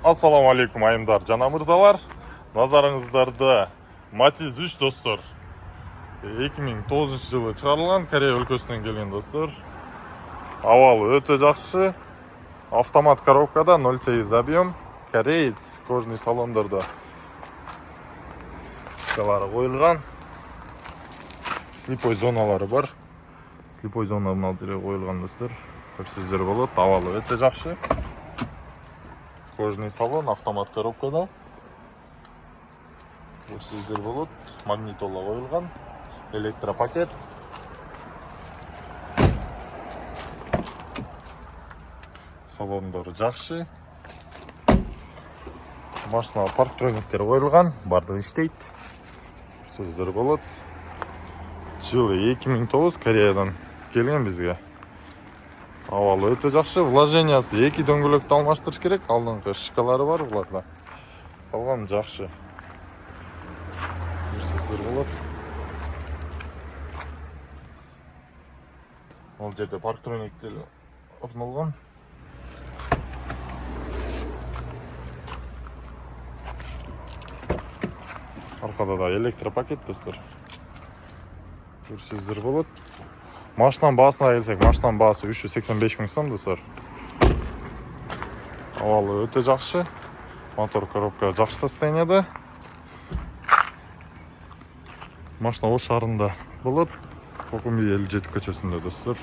Ассаламу алейкум айымдар жана мырзалар. Назарыңыздарда Матиз 3 достор. 2009 жылы чыгарылган, Корея өлкөсүнөн келген достор. Абалы өтө жакшы. Автомат коробкада 0,8 объем. Кореец кожный салондордо. Шкалары коюлган. Слепой зоналары бар. Слепой зона мына жерге коюлган достор. Көрсөздөр болот. Абалы өтө жакшы. Кожный салон, автомат коробкада. Көрсөздөр болот. Магнитола коюлган. Электропакет. Салондору жакшы. Машина парктрониктер коюлган, бардыгы иштейт. Көрсөздөр болот. Жылы 2009 Кореядан келген бизге. Абалы өтө жакшы. Вложениясы 2 дөңгөлөктү алмаштырыш керек. Алдыңкы шкалары бар буларда. Калган жакшы. Көрсөздөр болот. Ал жерде парктрониктер орнолгон. Аркада да электропакет достор. Көрсөздөр болот. Машинанын баасына келсек, машинанын баасы 385 000 сом достор. Абалы өтө жакшы. Мотор коробка жакшы состоянияда. Машина Ош шаарында болот. Кокумби 57 көчөсүндө достор.